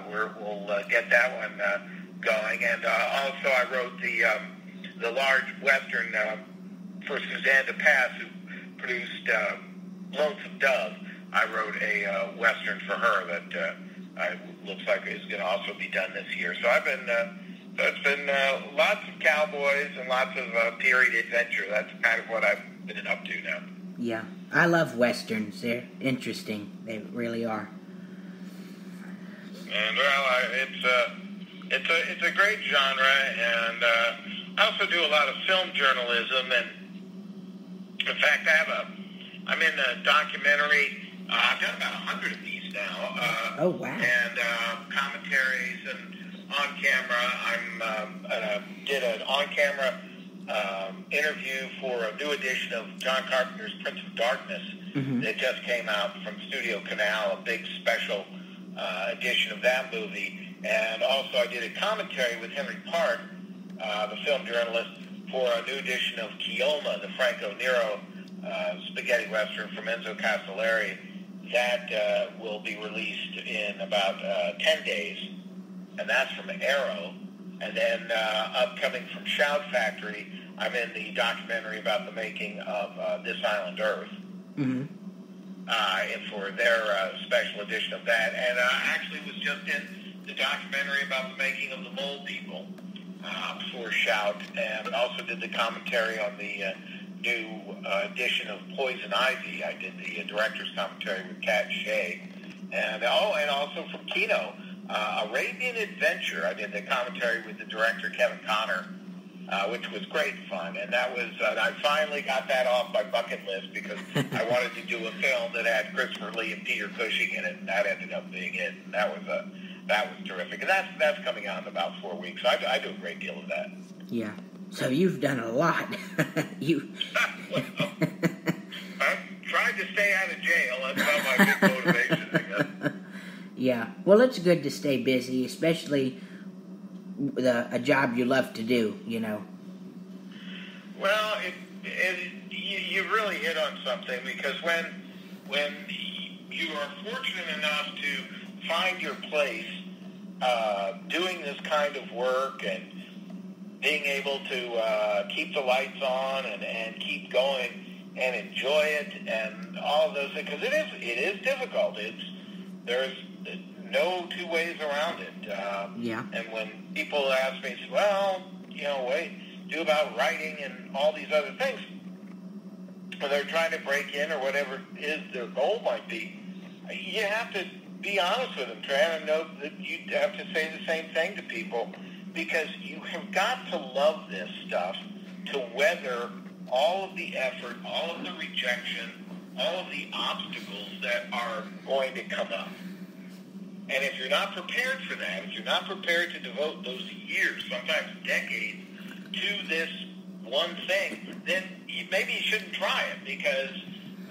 we'll get that one going. And also, I wrote the large Western for Suzanne DePass, who produced Lonesome Dove. I wrote a Western for her that looks like is going to also be done this year. So I've been, so it's been lots of cowboys and lots of period adventure. That's kind of what I've been up to now. Yeah, I love Westerns. They're interesting. They really are. And well, it's a great genre, and I also do a lot of film journalism. And in fact, I'm in a documentary. I've done about 100 of these now. Oh wow! And commentaries and on camera. I did an on camera interview for a new edition of John Carpenter's Prince of Darkness that just came out from Studio Canal, a big special edition of that movie. And also I did a commentary with Henry Park, the film journalist, for a new edition of Keoma, the Franco Nero spaghetti western from Enzo Castellari. That will be released in about 10 days, and that's from Arrow. And then upcoming from Shout Factory, I'm in the documentary about the making of This Island Earth for their special edition of that. And actually was just in the documentary about the making of the Mole People for Shout, and also did the commentary on the new edition of Poison Ivy. I did the director's commentary with Kat Shea. And also from Kino, Arabian Adventure. I did the commentary with the director, Kevin Connor, which was great fun. And that was, I finally got that off my bucket list because I wanted to do a film that had Christopher Lee and Peter Cushing in it, and that ended up being it. And that was terrific. And that's coming out in about 4 weeks. So I do a great deal of that. Yeah. So you've done a lot. Well, I'm trying to stay out of jail. That's not my big motivation, I guess. Yeah. Well, it's good to stay busy, especially with a job you love to do, you know. Well, you really hit on something, because when you are fortunate enough to find your place doing this kind of work and being able to keep the lights on and keep going and enjoy it and all of those things, because it is difficult. There's no two ways around it. Yeah. And when people ask me, well, do about writing and all these other things, or they're trying to break in or whatever is their goal might be, you have to be honest with them, Tran, and know that you have to say the same thing to people, because you have got to love this stuff to weather all of the effort, all of the rejection, all of the obstacles that are going to come up. And if you're not prepared for that, if you're not prepared to devote those years, sometimes decades, to this one thing, then maybe you shouldn't try it, because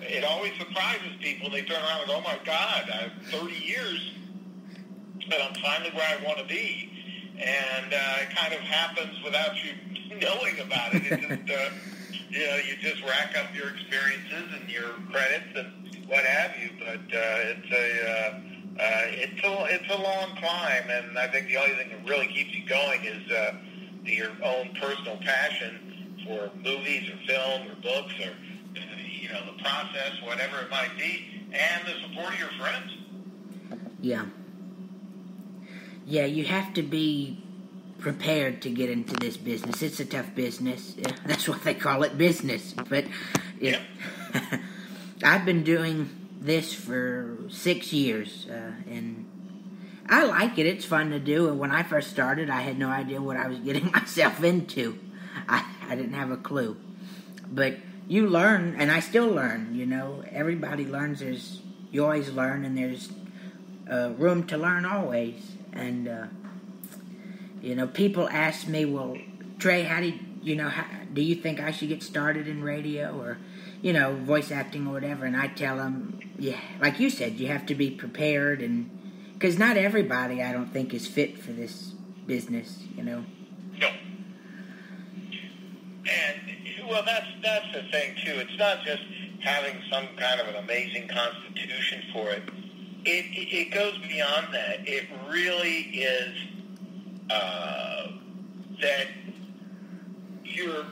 it always surprises people. They turn around and go, oh my God, I have 30 years, but I'm finally where I want to be. And it kind of happens without you knowing about it. It just, you just rack up your experiences and your credits and what have you. But it's a long climb, and I think the only thing that really keeps you going is your own personal passion for movies or film or books or the process, whatever it might be, and the support of your friends. Yeah. Yeah, you have to be prepared to get into this business. It's a tough business. Yeah, that's why they call it business. But I've been doing this for 6 years, and I like it. It's fun to do. And when I first started, I had no idea what I was getting myself into. I didn't have a clue. But you learn, and I still learn. Everybody learns. You always learn, and there's room to learn always. And people ask me, well, Trey, how do you think I should get started in radio or voice acting or whatever? And I tell them, yeah, like you said, you have to be prepared, and because not everybody, I don't think, is fit for this business. No. And well, that's the thing too. It's not just having some kind of an amazing constitution for it. it goes beyond that. It really is that you're,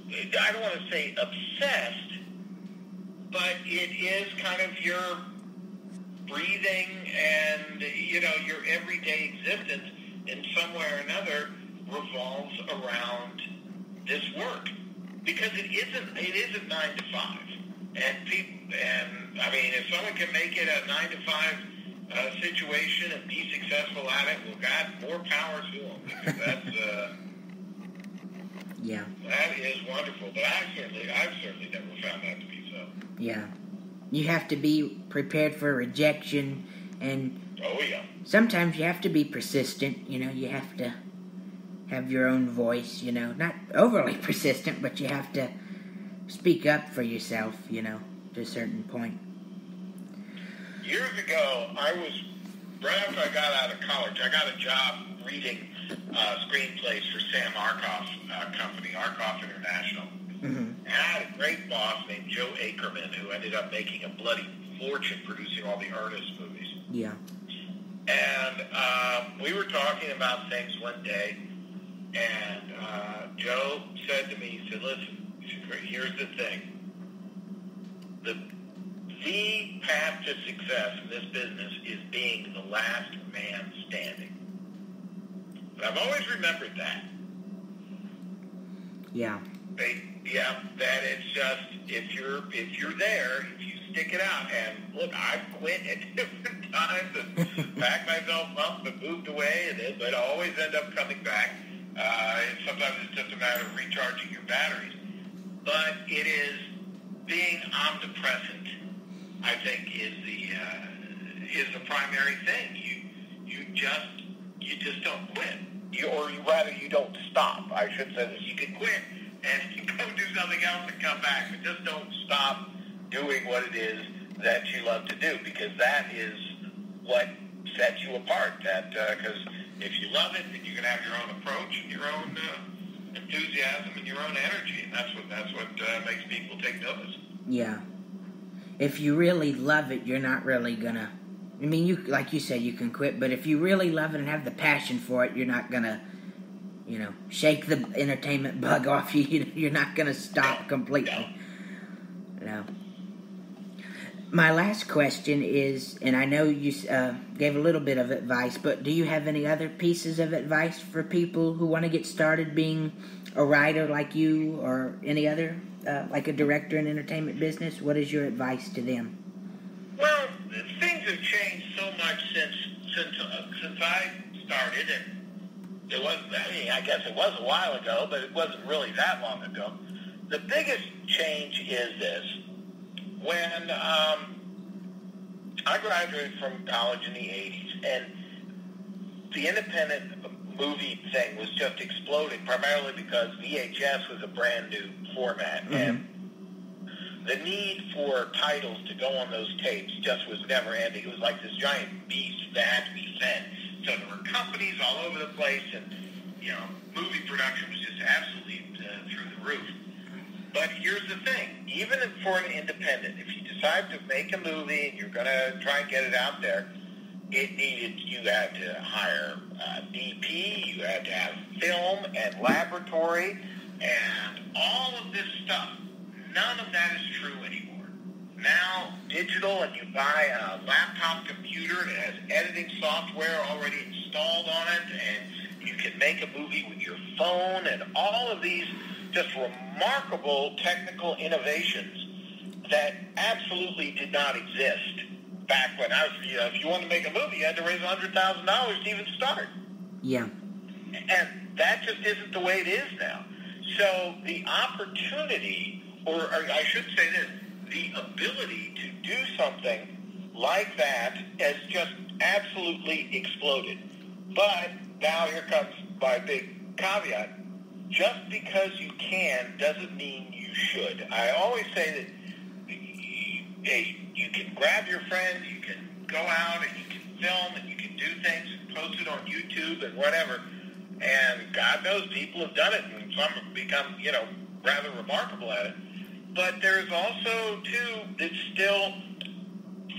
I don't want to say obsessed, but it is kind of your breathing and, your everyday existence in some way or another revolves around this work. Because it isn't 9 to 5. And I mean, if someone can make it a 9 to 5 situation and be successful at it, well, God, more power to them. Because that's, yeah. That is wonderful. But I've certainly never found that to be so. Yeah. You have to be prepared for rejection, and oh, yeah. Sometimes you have to be persistent. You have to have your own voice, not overly persistent, but you have to speak up for yourself, to a certain point. Years ago, right after I got out of college, I got a job reading screenplays for Sam Arkoff's company, Arkoff International. Mm-hmm. And I had a great boss named Joe Ackerman who ended up making a bloody fortune producing all the Ernest movies. Yeah. And we were talking about things one day, and Joe said to me, he said, listen, here's the thing. The path to success in this business is being the last man standing. But I've always remembered that. Yeah. That it's just, if you're there, if you stick it out, and look, I've quit at different times and packed myself up and moved away, but I always end up coming back. And sometimes it's just a matter of recharging your batteries. But it is being omnipresent, I think, is the primary thing. You just don't quit. Or rather, you don't stop. I should say this. You can quit and you go do something else and come back, but just don't stop doing what it is that you love to do, because that is what sets you apart. Because if you love it, then you're going to have your own approach and your own enthusiasm and your own energy, and that's what makes people take notice. Yeah. If you really love it, you're not really gonna. I mean, you like you said, you can quit, but if you really love it and have the passion for it, you're not gonna, shake the entertainment bug off you. You're not gonna stop completely. No. My last question is, and I know you gave a little bit of advice, but do you have any other pieces of advice for people who want to get started being a writer like you, or any other, like a director in entertainment business? What is your advice to them? Well, things have changed so much since I started, and it wasn't. I mean, I guess it was a while ago, but it wasn't really that long ago. The biggest change is this. When I graduated from college in the 80s, and the independent movie thing was just exploding, primarily because VHS was a brand new format, mm-hmm. and the need for titles to go on those tapes just was never ending. It was like this giant beast that had to be fed. So there were companies all over the place, and movie production was just absolutely through the roof. But here's the thing, even for an independent, if you decide to make a movie and you're going to try and get it out there, you had to hire a DP, you had to have film and laboratory, and all of this stuff. None of that is true anymore. Now, digital, and you buy a laptop computer that has editing software already installed on it, and you can make a movie with your phone, and all of these just remarkable technical innovations that absolutely did not exist back when I was, if you wanted to make a movie, you had to raise $100,000 to even start. Yeah. And that just isn't the way it is now. So the opportunity, or I should say this, the ability to do something like that has just absolutely exploded. But now here comes my big caveat. Just because you can doesn't mean you should. I always say that you can grab your friends, you can go out and you can film and you can do things and post it on YouTube and whatever. And God knows people have done it, and some have become, rather remarkable at it. But there's also, too, it's still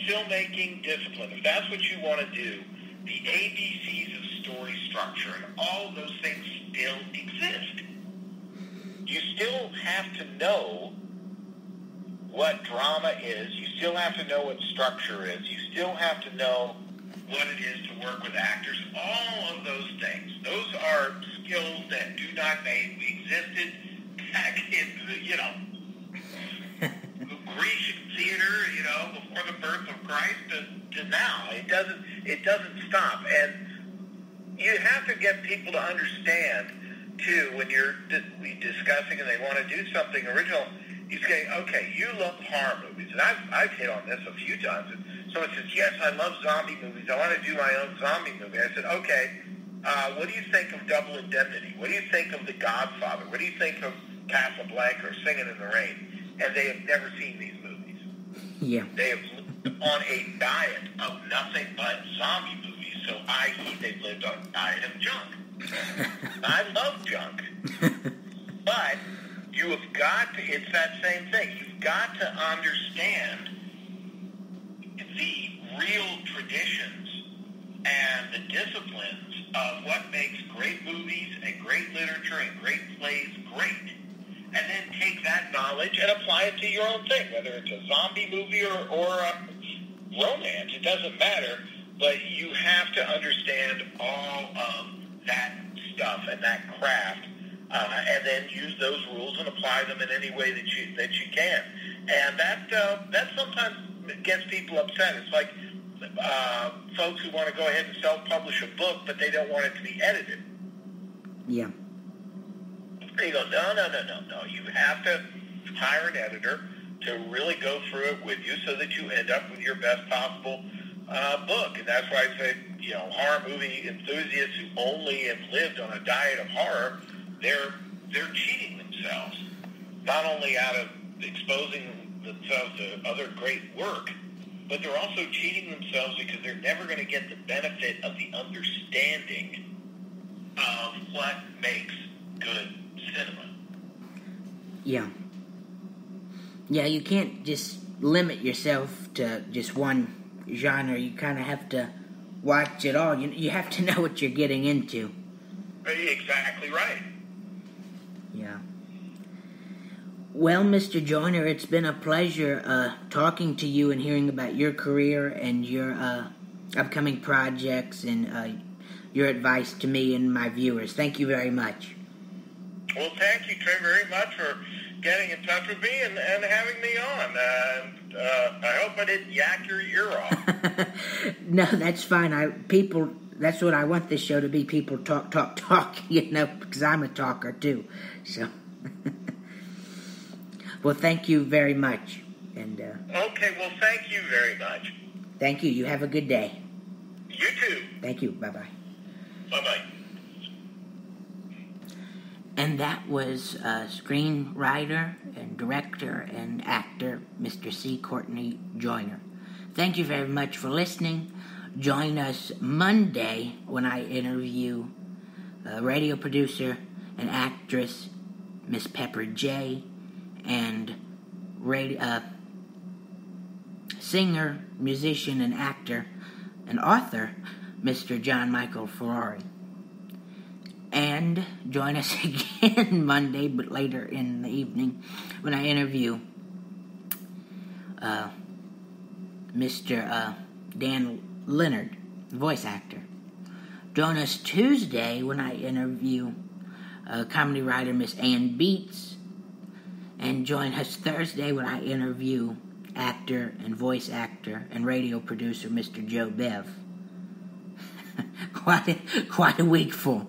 filmmaking discipline, if that's what you want to do, the ABCs of story structure and all of those things still exist. You still have to know what drama is. You still have to know what structure is. You still have to know what it is to work with actors. All of those things. Those are skills that do not fade. We existed back in the, Greek theater, before the birth of Christ to now. It doesn't stop. And you have to get people to understand, too, when you're discussing and they want to do something original, you say, okay, you love horror movies. And I've hit on this a few times. And someone says, yes, I love zombie movies. I want to do my own zombie movie. I said, okay, what do you think of Double Indemnity? What do you think of The Godfather? What do you think of Casablanca or Singing in the Rain? And they have never seen these movies. Yeah. They have lived on a diet of nothing but zombie movies. So, i.e., they've lived on a diet of junk. I love junk. But you have got to, it's that same thing. You've got to understand the real traditions and the disciplines of what makes great movies and great literature and great plays great. And then take that knowledge and apply it to your own thing, whether it's a zombie movie or a romance. It doesn't matter, but you have to understand all of that stuff and that craft, and then use those rules and apply them in any way that you can. And that sometimes gets people upset. It's like folks who want to go ahead and self-publish a book, but they don't want it to be edited. Yeah. You go, no. You have to hire an editor to really go through it with you so that you end up with your best possible book. And that's why I say, horror movie enthusiasts who only have lived on a diet of horror, they're cheating themselves, not only out of exposing themselves to other great work, but they're also cheating themselves because they're never going to get the benefit of the understanding of what makes good cinema. Yeah. Yeah, you can't just limit yourself to just one genre. You kind of have to watch it all. You have to know what you're getting into. Exactly right. Yeah. Well, Mr. Joyner, it's been a pleasure talking to you and hearing about your career and your upcoming projects and your advice to me and my viewers. Thank you very much. Well, thank you, Trey, very much for getting in touch with me and having me on. I hope I didn't yak your ear off. No, that's fine. That's what I want this show to be. People talk, because I'm a talker too. So, well, thank you very much. And okay, well, thank you very much. Thank you. You have a good day. You too. Thank you. Bye-bye. Bye-bye. And that was screenwriter and director and actor, Mr. C. Courtney Joyner. Thank you very much for listening. Join us Monday when I interview radio producer and actress, Miss Pepper J., and singer, musician, and actor and author, Mr. John Michael Ferrari. And join us again Monday, but later in the evening, when I interview Mr. Dan Leonard, voice actor. Join us Tuesday when I interview comedy writer Miss Ann Beats. And join us Thursday when I interview actor and voice actor and radio producer Mr. Joe Bev. Quite a week full.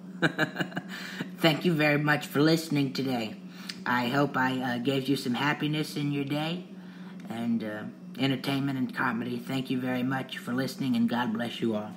Thank you very much for listening today. I hope I gave you some happiness in your day and entertainment and comedy. Thank you very much for listening, and God bless you all.